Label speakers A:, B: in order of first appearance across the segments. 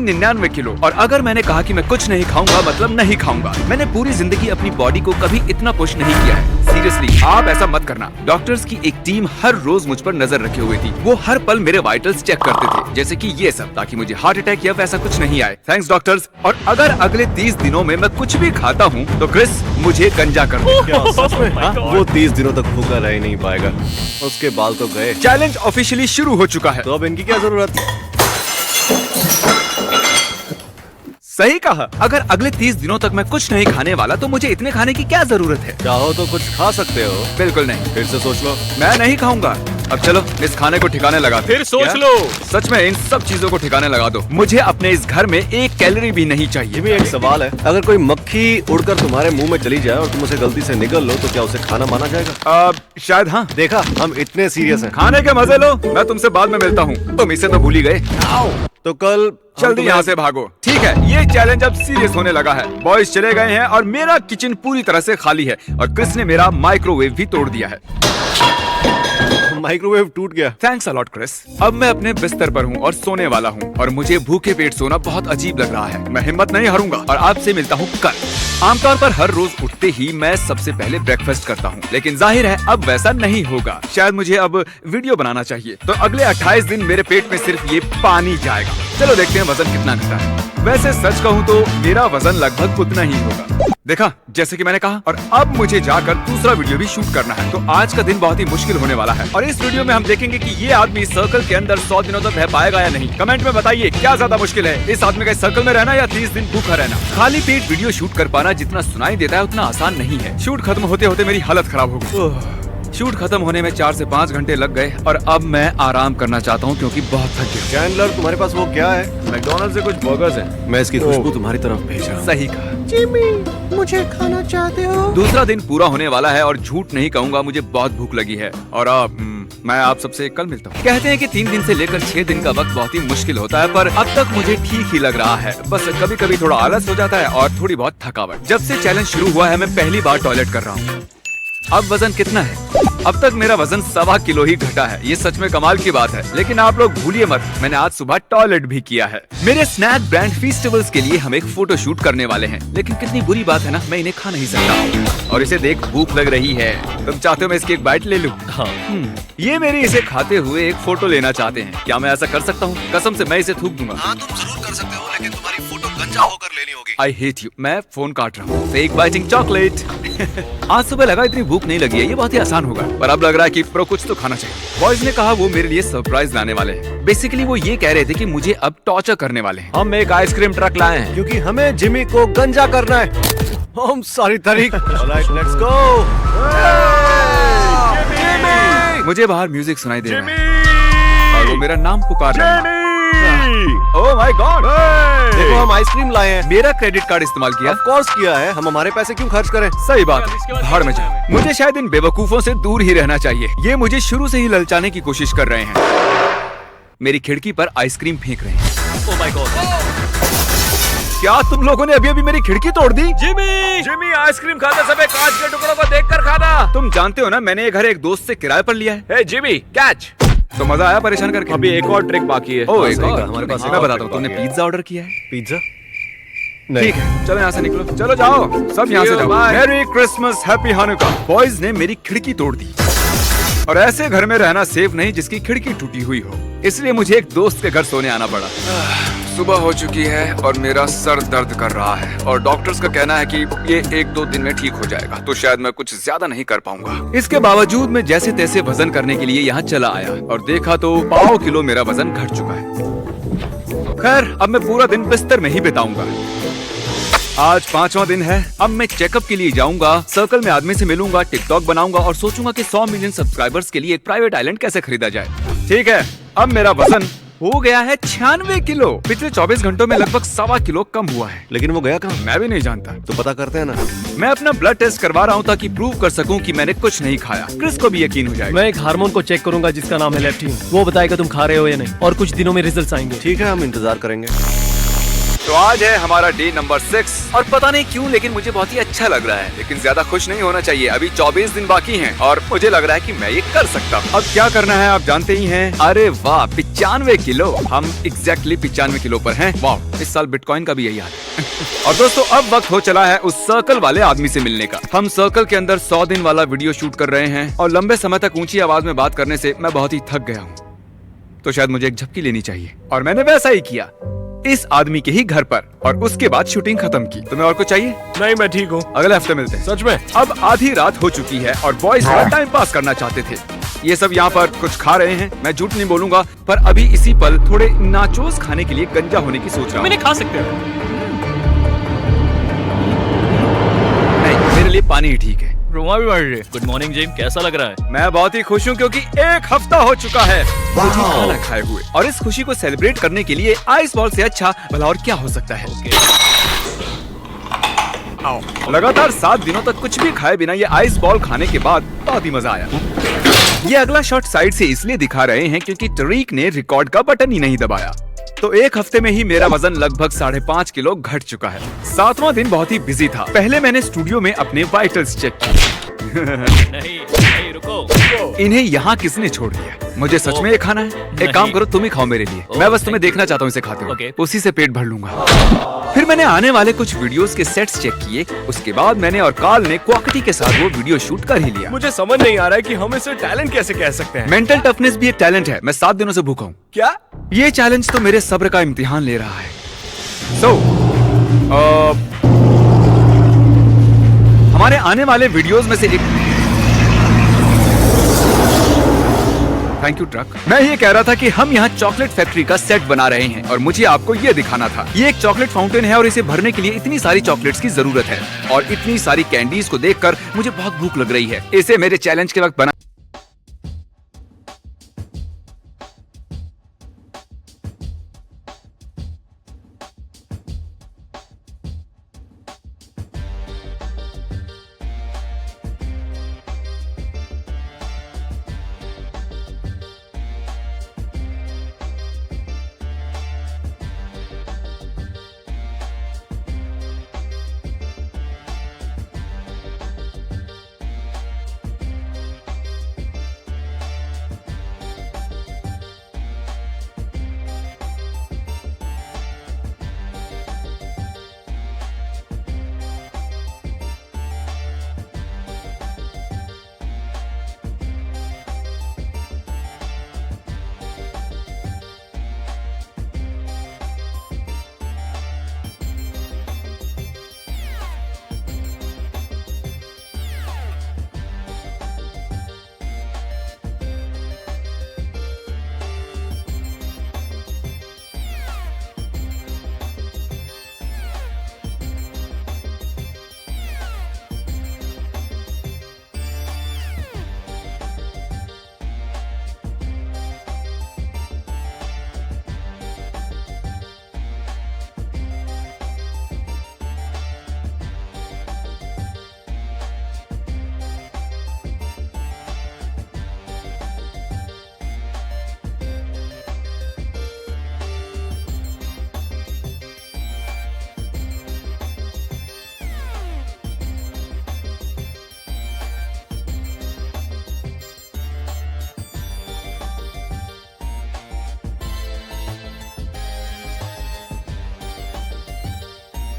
A: 99 kilo. और अगर मैंने कहा कि मैं कुछ नहीं खाऊंगा मतलब नहीं खाऊंगा। मैंने पूरी जिंदगी अपनी बॉडी को कभी इतना पुश नहीं किया है। सीरियसली आप ऐसा मत करना। डॉक्टर्स की एक टीम हर रोज मुझ पर नजर रखे हुए थी। वो हर पल मेरे वाइटल्स चेक करते थे, जैसे कि ये सब, ताकि मुझे हार्ट अटैक या वैसा कुछ नहीं आए। Thanks doctors. और अगर अगले 30 दिनों में मैं कुछ भी खाता हूँ तो क्रिस मुझे गंजा कर दे।
B: क्या सच में? वो 30 दिनों तक भूखा रह ही नहीं पाएगा। उसके बाल तो गए।
A: चैलेंज ऑफिशियली शुरू हो चुका है।
B: तो अब इनकी क्या जरूरत?
A: सही कहा। अगर अगले 30 दिनों तक मैं कुछ नहीं खाने वाला तो मुझे इतने खाने की क्या जरूरत है?
B: चाहो तो कुछ खा सकते हो।
A: बिल्कुल नहीं।
B: फिर से सोच लो।
A: मैं नहीं खाऊंगा। अब चलो इस खाने को ठिकाने लगा।
C: फिर सोच
A: क्या?
C: लो।
A: सच में इन सब चीजों को ठिकाने लगा दो। मुझे अपने इस घर में 1 कैलोरी भी नहीं
B: ये
A: चाहिए।
B: भी एक सवाल है, अगर कोई मक्खी उड़कर तुम्हारे मुंह में चली जाए और तुम उसे गलती से निगल लो तो क्या उसे खाना माना जाएगा?
A: शायद हाँ।
B: देखा, हम इतने सीरियस हैं।
A: खाने के मजे लो। मैं तुमसे बाद में मिलता हूँ। तुम इसे तो भूल ही गए।
B: तो कल
A: जल्दी यहाँ से भागो। ठीक है, ये चैलेंज अब सीरियस होने लगा है। बॉयज चले गए हैं और मेरा किचन पूरी तरह से खाली है। और क्रिस ने मेरा माइक्रोवेव भी तोड़ दिया है।
B: माइक्रोवेव टूट गया।
A: Thanks a lot Chris. अब मैं अपने बिस्तर पर हूँ और सोने वाला हूँ और मुझे भूखे पेट सोना बहुत अजीब लग रहा है। मैं हिम्मत नहीं हारूंगा और आपसे मिलता हूँ कल। आमतौर पर हर रोज उठते ही मैं सबसे पहले ब्रेकफास्ट करता हूँ, लेकिन जाहिर है अब वैसा नहीं होगा। शायद मुझे अब वीडियो बनाना चाहिए। तो अगले 28 दिन मेरे पेट में सिर्फ ये पानी जाएगा। चलो देखते हैं वजन कितना घटा है। वैसे सच कहूँ तो मेरा वजन लगभग उतना ही होगा। देखा, जैसे कि मैंने कहा। और अब मुझे जाकर दूसरा वीडियो भी शूट करना है। तो आज का दिन बहुत ही मुश्किल होने वाला है और इस वीडियो में हम देखेंगे कि ये आदमी सर्कल के अंदर 100 दिनों तक रह पाएगा या नहीं। कमेंट में बताइए क्या ज्यादा मुश्किल है, इस आदमी का सर्कल में रहना या 30 दिन भूखा रहना। खाली पेट वीडियो शूट कर पाना जितना सुनाई देता है उतना आसान नहीं है। शूट खत्म होते होते मेरी हालत खराब हो गई। शूट खत्म होने में 4 से 5 घंटे लग गए और अब मैं आराम करना चाहता हूँ क्योंकि बहुत थक गया।
B: चैंडलर, तुम्हारे पास वो क्या है?
C: मैकडॉनल्ड्स से कुछ बर्गर्स हैं।
B: मैं इसकी खुशबू तुम्हारी तरफ भेज रहा हूँ।
A: सही कहा।
D: जिमी, मुझे खाना चाहते हो?
A: दूसरा दिन पूरा होने वाला है और झूठ नहीं कहूँगा, मुझे बहुत भूख लगी है। और अब मैं आप सबसे कल मिलता हूँ। कहते हैं कि 3 दिन से लेकर 6 दिन का वक्त बहुत ही मुश्किल होता है, पर अब तक मुझे ठीक ही लग रहा है। बस कभी कभी थोड़ा आलस हो जाता है और थोड़ी बहुत थकावट। जब से चैलेंज शुरू हुआ है मैं पहली बार टॉयलेट कर रहा हूँ। अब वजन कितना है? अब तक मेरा वजन 1.25 किलो ही घटा है। ये सच में कमाल की बात है। लेकिन आप लोग भूलिए मत, मैंने आज सुबह टॉयलेट भी किया है। मेरे स्नैक ब्रांड फीस्टिवल्स के लिए हम एक फोटो शूट करने वाले हैं, लेकिन कितनी बुरी बात है ना, मैं इन्हें खा नहीं सकता और इसे देख भूख लग रही है। तुम चाहते हो मैं इसकी एक बाइट ले लूं?
C: हाँ।
A: ये मेरी इसे खाते हुए एक फोटो लेना चाहते हैं। क्या मैं ऐसा कर सकता हूँ? कसम से मैं इसे थूक दूंगा।
B: हाँ, तुम जरूर कर सकते हो, लेकिन तुम्हारी फोटो गंजा होकर लेनी होगी।
A: आई हेट यू। मैं फोन काट रहा हूँ। Fake biting chocolate. आज सुबह लगा इतनी भूख नहीं लगी है, ये बहुत ही आसान होगा, पर अब लग रहा है कि प्रो कुछ तो खाना चाहिए। बॉयज ने कहा वो मेरे लिए सरप्राइज लाने वाले हैं। बेसिकली वो ये कह रहे थे कि मुझे अब टॉर्चर करने वाले हैं।
C: हम एक आइसक्रीम ट्रक लाए हैं
B: क्योंकि हमें जिमी को गंजा करना है। हम सारी तारीख। Alright, let's go.
A: मुझे बाहर म्यूजिक सुनाई दे रहा है और वो मेरा नाम पुकार रहा है। Oh my God!
B: देखो, हम आइसक्रीम लाए हैं।
A: मेरा क्रेडिट कार्ड इस्तेमाल किया।
B: ऑफ कोर्स किया है, हम हमारे पैसे क्यों खर्च करें?
A: सही बात है, भाड़ में जाओ। मुझे शायद इन बेवकूफों से दूर ही रहना चाहिए। ये मुझे शुरू से ही ललचाने की कोशिश कर रहे हैं। मेरी खिड़की पर आइसक्रीम फेंक रहे हैं।
C: Oh my God!
A: क्या तुम लोगों ने अभी अभी मेरी खिड़की तोड़ दी?
C: जिमी आइसक्रीम खाते समय कांच के टुकड़ों को देखकर खाना।
A: तुम जानते हो ना, मैंने ये घर एक दोस्त से किराए पर लिया है।
C: हे जिमी, कैच!
A: तो मजा आया परेशान करके?
C: अभी एक और ट्रिक बाकी है।
A: ओह, एक
B: सही
A: और?
B: कहा, हमारे पास
A: मैं
B: एक और
A: बताता हूँ,
B: ट्रिक
A: तुमने
B: बाकी है।
A: पिज्जा ऑर्डर किया है?
B: पिज्जा?
A: ठीक है, चलो यहाँ से निकलो। चलो जाओ, सब यहाँ से जाओ। Merry Christmas, happy हानुका। बॉयज ने मेरी खिड़की तोड़ दी और ऐसे घर में रहना सेफ नहीं जिसकी खिड़की टूटी हुई हो, इसलिए मुझे एक दोस्त के घर सोने आना पड़ा। सुबह हो चुकी है और मेरा सर दर्द कर रहा है और डॉक्टर्स का कहना है कि ये 1-2 दिन में ठीक हो जाएगा, तो शायद मैं कुछ ज्यादा नहीं कर पाऊंगा। इसके बावजूद मैं जैसे तैसे वजन करने के लिए यहाँ चला आया और देखा तो 1.25 किलो मेरा वजन घट चुका है। खैर, अब मैं पूरा दिन बिस्तर में ही बिताऊंगा। आज 5वां दिन है। अब मैं चेकअप के लिए जाऊंगा, सर्कल में आदमी से मिलूंगा, टिकटॉक बनाऊंगा और सोचूंगा कि 100 मिलियन सब्सक्राइबर्स के लिए एक प्राइवेट आइलैंड कैसे खरीदा जाए। ठीक है, अब मेरा वजन हो गया है 96 किलो। पिछले 24 घंटों में लगभग 1.25 किलो कम हुआ है।
B: लेकिन वो गया कहाँ?
A: मैं भी नहीं जानता।
B: तो पता करते हैं ना।
A: मैं अपना ब्लड टेस्ट करवा रहा हूँ ताकि प्रूव कर सकूं कि मैंने कुछ नहीं खाया। क्रिस को भी यकीन हो जाएगा।
C: मैं एक हार्मोन को चेक करूंगा जिसका नाम है लेप्टिन। वो बताएगा तुम खा रहे हो या नहीं और कुछ दिनों में रिजल्ट्स आएंगे।
B: ठीक है, हम इंतजार करेंगे।
A: तो आज है हमारा डे नंबर 6 और पता नहीं क्यों लेकिन मुझे बहुत ही अच्छा लग रहा है, लेकिन ज्यादा खुश नहीं होना चाहिए। अभी 24 दिन बाकी हैं और मुझे लग रहा है कि मैं ये कर सकता हूँ। अब क्या करना है आप जानते ही हैं। अरे वाह 95 किलो, हम एग्जैक्टली 95 किलो पर हैं। वाह, इस साल बिटकॉइन का भी यही हाल है। और दोस्तों अब वक्त हो चला है उस सर्कल वाले आदमी से मिलने का। हम सर्कल के अंदर 100 दिन वाला वीडियो शूट कर रहे हैं और लंबे समय तक ऊंची आवाज में बात करने से मैं बहुत ही थक गया हूँ, तो शायद मुझे एक झपकी लेनी चाहिए। और मैंने वैसा ही किया इस आदमी के ही घर पर, और उसके बाद शूटिंग खत्म की। तुम्हें और कुछ चाहिए?
C: नहीं, मैं ठीक हूँ।
A: अगले हफ्ते मिलते हैं।
C: सच में?
A: अब आधी रात हो चुकी है और बॉयज टाइम पास करना चाहते थे। ये सब यहाँ पर कुछ खा रहे हैं, मैं झूठ नहीं बोलूंगा, पर अभी इसी पल थोड़े नाचोस खाने के लिए गंजा होने की सोच रहा हूँ।
C: मैंने खा सकते हो।
A: नहीं, मेरे लिए पानी ही ठीक है।
C: रुमा भी बढ़ रही है। गुड मॉर्निंग जिम, कैसा लग रहा है?
A: मैं बहुत ही खुश हूँ क्योंकि 1 हफ्ता हो चुका है मुझे खाना खाए हुए, और इस खुशी को सेलिब्रेट करने के लिए आइस बॉल से अच्छा भला और क्या हो सकता है। लगातार 7 दिनों तक कुछ भी खाए बिना ये आइस बॉल खाने के बाद बहुत ही मजा आया। ये अगला शॉट साइड से इसलिए दिखा रहे हैं क्योंकि तरीक ने रिकॉर्ड का बटन ही नहीं दबाया। तो 1 हफ्ते में ही मेरा वजन लगभग 5.5 किलो घट चुका है। 7वां दिन बहुत ही बिजी था। पहले मैंने स्टूडियो में अपने वाइटल्स चेक किए।
C: नहीं, रुको।
A: इन्हें यहाँ किसने छोड़ दिया? मुझे सच में ये खाना है? एक काम करो, तुम ही खाओ मेरे लिए। मैं बस तुम्हें देखना चाहता हूँ इसे खाते हुए, उसी से पेट भर लूंगा। फिर मैंने आने वाले कुछ वीडियोस के सेट्स चेक किए। उसके बाद मैंने और कार्ल ने क्वालिटी के साथ वो वीडियो शूट कर ही लिया।
C: मुझे समझ नहीं आ रहा है कि हम इसे टैलेंट कैसे कह सकते हैं।
A: मेंटल टफनेस भी एक टैलेंट है। मैं 7 दिनों से भूखा हूँ।
C: क्या?
A: ये चैलेंज तो मेरे सब्र का इम्तिहान ले रहा है। हमारे आने वाले वीडियोस में से एक, थैंक यू ट्रक। मैं ये कह रहा था कि हम यहाँ चॉकलेट फैक्ट्री का सेट बना रहे हैं और मुझे आपको ये दिखाना था। ये एक चॉकलेट फाउंटेन है और इसे भरने के लिए इतनी सारी चॉकलेट्स की जरूरत है, और इतनी सारी कैंडीज को देखकर मुझे बहुत भूख लग रही है। इसे मेरे चैलेंज के वक्त बना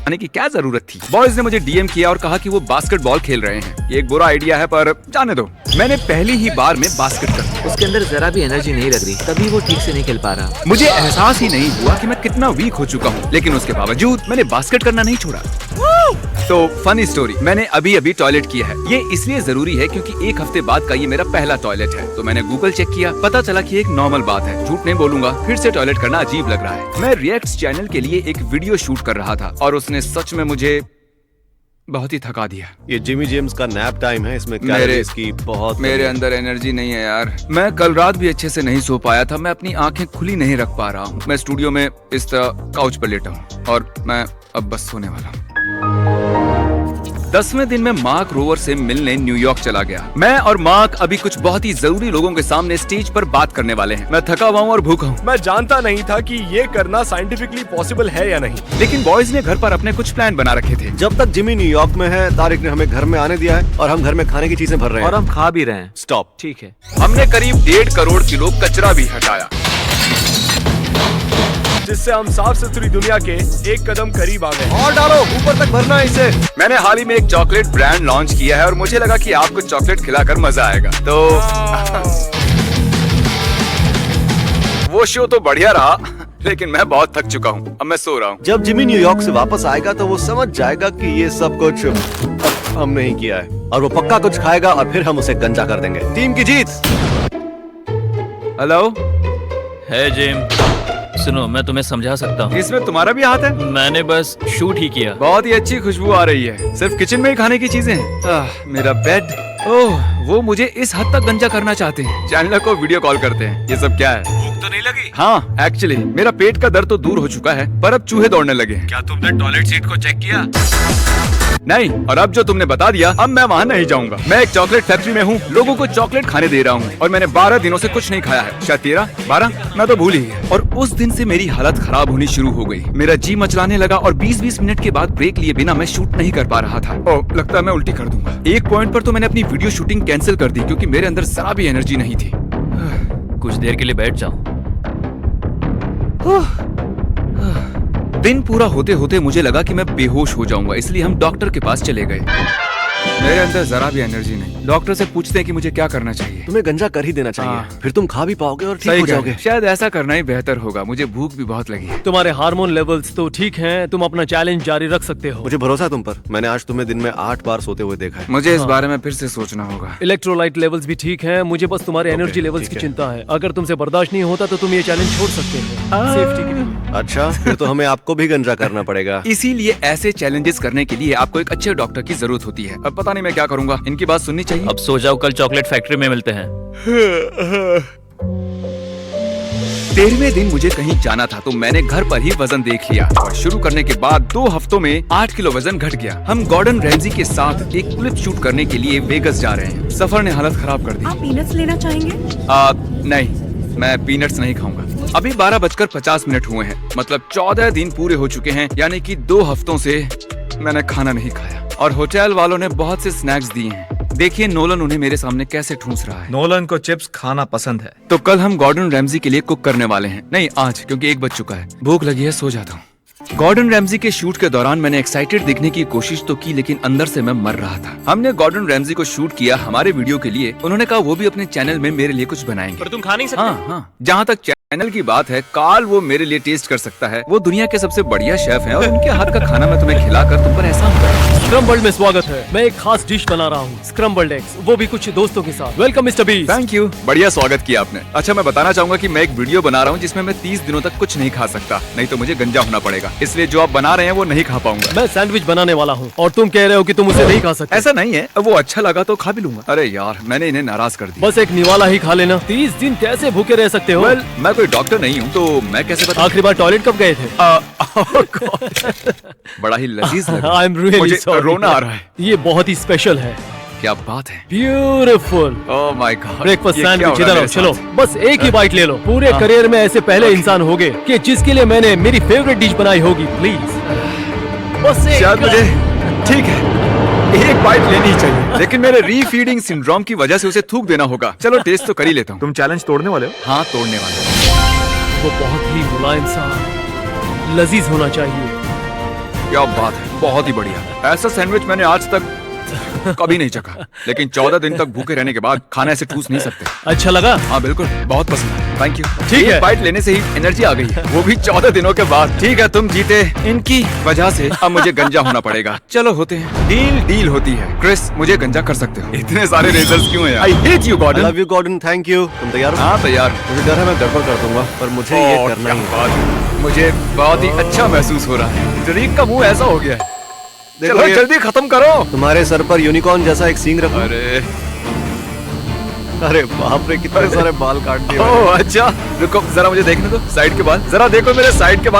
A: आने की क्या जरूरत थी। बॉयज ने मुझे डीएम किया और कहा कि वो बास्केटबॉल खेल रहे हैं। ये एक बुरा आइडिया है पर जाने दो। मैंने पहली ही बार में बास्केट कर दिया।
E: उसके अंदर जरा भी एनर्जी नहीं लग रही, तभी वो ठीक से नहीं खेल पा रहा।
A: मुझे एहसास ही नहीं हुआ कि मैं कितना वीक हो चुका हूँ, लेकिन उसके बावजूद मैंने बास्केट करना नहीं छोड़ा। तो फनी स्टोरी, मैंने अभी टॉयलेट किया है। ये इसलिए जरूरी है क्योंकि 1 हफ्ते बाद का ये मेरा पहला टॉयलेट है। तो मैंने गूगल चेक किया, पता चला कि एक नॉर्मल बात है। झूठ नहीं बोलूंगा, फिर से टॉयलेट करना अजीब लग रहा है। मैं रिएक्ट्स चैनल के लिए एक वीडियो शूट कर रहा था और उसने सच में मुझे बहुत ही थका दिया।
B: ये जिमी जेम्स का नैप टाइम है, इसमें कैलोरीज की बहुत
A: मेरे अंदर एनर्जी नहीं है यार। मैं कल रात भी अच्छे से नहीं सो पाया था। मैं अपनी आंखें खुली नहीं रख पा रहा हूँ। मैं स्टूडियो में इस तरह काउच पर लेटा हूँ और मैं अब बस सोने वाला हूँ। 10वें दिन में मार्क रोवर से मिलने न्यूयॉर्क चला गया। मैं और मार्क अभी कुछ बहुत ही जरूरी लोगों के सामने स्टेज पर बात करने वाले हैं। मैं थका हुआ हूँ और भूखा हूँ।
C: मैं जानता नहीं था कि ये करना साइंटिफिकली पॉसिबल है या नहीं।
A: लेकिन बॉयज ने घर पर अपने कुछ प्लान बना रखे थे।
B: जब तक जिमी न्यूयॉर्क में है, तारिक ने हमें घर में आने दिया है और हम घर में खाने की चीजें भर रहे हैं।
E: और हम खा भी रहे हैं।
B: स्टॉप।
E: ठीक है।
A: हमने करीब 1.5 करोड़ किलो कचरा भी हटाया,
C: जिससे हम साफ सुथरी दुनिया के एक कदम करीब आ गए।
B: और डालो, ऊपर तक भरना है इसे।
A: मैंने हाल ही में एक चॉकलेट ब्रांड लॉन्च किया है और मुझे लगा कि आपको चॉकलेट खिलाकर मजा आएगा। तो वो शो तो बढ़िया रहा, लेकिन मैं बहुत थक चुका हूँ। अब मैं सो रहा हूँ।
B: जब जिमी न्यूयॉर्क से वापस आएगा तो वो समझ जाएगा कि ये सब कुछ हमने ही किया है, और वो पक्का कुछ खाएगा और फिर हम उसे गंजा कर देंगे। टीम की जीत।
A: हेलो,
F: है जिम, सुनो मैं तुम्हें समझा सकता हूँ।
A: इसमें तुम्हारा भी हाथ है?
F: मैंने बस शूट ही किया।
A: बहुत ही अच्छी खुशबू आ रही है। सिर्फ किचन में ही खाने की चीजें हैं। मेरा बेड, ओह, वो मुझे इस हद तक गंजा करना चाहते हैं। चैनल को वीडियो कॉल करते हैं। ये सब क्या है?
C: भूख तो नहीं लगी?
A: हाँ, एक्चुअली मेरा पेट का दर्द तो दूर हो चुका है, पर अब चूहे दौड़ने लगे हैं।
C: क्या तुमने टॉयलेट सीट को चेक किया?
A: नहीं, और अब जो तुमने बता दिया, अब मैं वहाँ नहीं जाऊंगा। मैं एक चॉकलेट फैक्ट्री में हूँ, लोगों को चॉकलेट खाने दे रहा हूँ, और मैंने 12 दिनों से कुछ नहीं खाया है। शायद 13, 12, मैं तो भूल ही गया। और उस दिन से मेरी हालत खराब होनी शुरू हो गई। मेरा जी मचलाने लगा और 20-20 मिनट के बाद ब्रेक लिए बिना मैं शूट नहीं कर पा रहा था। ओह, लगता है मैं उल्टी कर दूंगा। एक पॉइंट पर तो मैंने अपनी वीडियो शूटिंग कैंसिल कर दी क्योंकि मेरे अंदर जरा भी एनर्जी नहीं थी।
F: कुछ देर के लिए बैठ जाओ।
A: दिन पूरा होते होते मुझे लगा कि मैं बेहोश हो जाऊंगा, इसलिए हम डॉक्टर के पास चले गए। मेरे अंदर जरा भी एनर्जी नहीं। डॉक्टर से पूछते हैं कि मुझे क्या करना चाहिए।
B: तुम्हें गंजा कर ही देना चाहिए,
A: हाँ।
B: फिर तुम खा भी पाओगे और ठीक
A: सही
B: हो
A: कह रहे
B: जाओगे।
A: हैं। शायद ऐसा करना ही बेहतर होगा। मुझे भूख भी बहुत लगी है।
G: तुम्हारे हार्मोन लेवल्स तो ठीक हैं, तुम अपना चैलेंज जारी रख सकते हो।
B: मुझे भरोसा है तुम पर। मैंने आज तुम्हें दिन में 8 बार सोते हुए देखा है।
A: मुझे इस बारे में फिर से सोचना होगा।
G: इलेक्ट्रोलाइट लेवल्स भी ठीक हैं, मुझे बस तुम्हारे एनर्जी लेवल्स
B: ठीक
G: की
B: है।
G: चिंता है। अगर तुमसे बर्दाश्त नहीं होता तो तुम ये चैलेंज छोड़ सकते हो, सेफ्टी के लिए।
B: अच्छा, फिर तो हमें आपको भी गंजा करना पड़ेगा।
A: इसीलिए ऐसे चैलेंजेस करने के लिए आपको एक अच्छे डॉक्टर की जरूरत होती है। अब पता नहीं मैं क्या करूंगा। इनकी बात सुननी चाहिए।
F: अब सो जाओ, कल चॉकलेट फैक्ट्री में मिलते हैं।
A: 13वें दिन मुझे कहीं जाना था, तो मैंने घर पर ही वजन देख लिया और शुरू करने के बाद 2 हफ्तों में 8 किलो वजन घट गया। हम गॉर्डन रैमजी के साथ एक क्लिप शूट करने के लिए वेगस जा रहे हैं। सफर ने हालत खराब कर दी।
D: आप पीनट्स लेना चाहेंगे?
A: नहीं, मैं पीनट्स नहीं खाऊंगा। अभी 12:50 हुए हैं, मतलब 14 दिन पूरे हो चुके हैं, यानी कि 2 हफ्तों से मैंने खाना नहीं खाया। और होटल वालों ने बहुत से स्नैक्स दिए हैं। देखिए नोलन उन्हें मेरे सामने कैसे ठूंस रहा है।
C: नोलन को चिप्स खाना पसंद है।
A: तो कल हम गॉर्डन रैमजी के लिए कुक करने वाले हैं। नहीं, आज, क्योंकि 1 बज चुका है। भूख लगी है, सो जाता हूँ। गॉर्डन रैमजी के शूट के दौरान मैंने एक्साइटेड दिखने की कोशिश तो की, लेकिन अंदर से मैं मर रहा था। हमने गॉर्डन रैमजी को शूट किया हमारे वीडियो के लिए। उन्होंने कहा वो भी अपने चैनल में मेरे लिए कुछ बनाएंगे।
C: पर तुम खा नहीं सकते।
A: हाँ, जहाँ तक चैनल की बात है, काल वो मेरे लिए टेस्ट कर सकता है। वो दुनिया के सबसे बढ़िया शेफ हैं और उनके हाथ का खाना मैं तुम्हें खिलाकर तुम पर एहसान करूंगा।
G: स्क्रम्बल्ड में स्वागत है। मैं एक खास डिश बना रहा हूँ, स्क्रम्बल्ड एग्स, वो भी कुछ दोस्तों के साथ। Welcome mister beast.
A: Thank you, बढ़िया स्वागत किया आपने। अच्छा, मैं बताना चाहूंगा कि मैं एक वीडियो बना रहा हूँ जिसमें मैं 30 दिनों तक कुछ नहीं खा सकता, नहीं तो मुझे गंजा होना पड़ेगा। इसलिए जो आप बना रहे हैं वो नहीं खा पाऊंगा।
G: मैं सैंडविच बनाने वाला हूँ और तुम कह रहे हो कि तुम उसे नहीं खा सकते।
A: ऐसा नहीं है, वो अच्छा लगा तो खा भी लूंगा। अरे यार, मैंने इन्हें नाराज कर दिया।
G: बस एक निवाला ही खा लेना। 30 दिन कैसे भूखे रह सकते हो?
A: Well, मैं कोई डॉक्टर नहीं हूँ, तो मैं कैसे बता।
G: आखिरी बार टॉयलेट कब गए थे?
A: बड़ा ही लजीज लग रहा है।
G: आई एम रियली
A: मुझे
G: सॉरी।
A: रोना आ रहा है।
G: ये बहुत ही स्पेशल है।
A: क्या बात है।
G: Beautiful.
A: Oh my God.
G: Breakfast sandwich, इधर आओ, चलो बस एक ही बाइट ले लो। पूरे करियर में ऐसे पहले इंसान होगे कि जिसके लिए मैंने मेरी फेवरेट डिश बनाई होगी। प्लीज बस एक।
A: शायद मुझे, ठीक है, एक बाइट लेनी ही चाहिए, लेकिन मेरे रीफीडिंग सिंड्रोम की वजह से उसे थूक देना होगा। चलो टेस्ट तो कर ही लेता हूँ।
C: तुम चैलेंज तोड़ने वाले हो?
A: हाँ, तोड़ने वाला।
G: वो बहुत ही मुलायम सा लजीज होना चाहिए।
A: क्या बात है, बहुत ही बढ़िया। ऐसा सैंडविच मैंने आज तक कभी नहीं चखा, लेकिन 14 दिन तक भूखे रहने के बाद खाना ऐसे ठूस नहीं सकते।
G: अच्छा लगा?
A: हाँ बिल्कुल, बहुत पसंद है। Thank you.
G: ठीक है।
A: एक बाइट लेने से ही एनर्जी आ गई है, वो भी 14 दिनों के बाद। ठीक है, तुम जीते। इनकी वजह से अब मुझे गंजा होना पड़ेगा। चलो होते हैं। डील होती है। क्रिस, मुझे गंजा कर सकते हो। इतने सारे रेजर्स क्यों हैं? I hate you
B: I
A: Gordon.
B: love you, Gordon. Thank you. तुम तैयार हो?
A: हाँ, तैयार।
B: मुझे डर है मैं गड़बड़ कर दूंगा, पर मुझे ये करना ही है।
A: मुझे बहुत ही अच्छा महसूस हो रहा है। तरीक का मुंह ऐसा हो गया है।
B: देखो
A: चलो
B: ये-
A: जल्दी खत्म करो।
B: तुम्हारे सर पर यूनिकॉर्न जैसा एक सींग रखो। अरे बाप रे, कितने सारे बाल काट दिए।
A: ओह अच्छा, रुको जरा मुझे देखने दो साइड के बाल। जरा देखो मेरे साइड के बाल।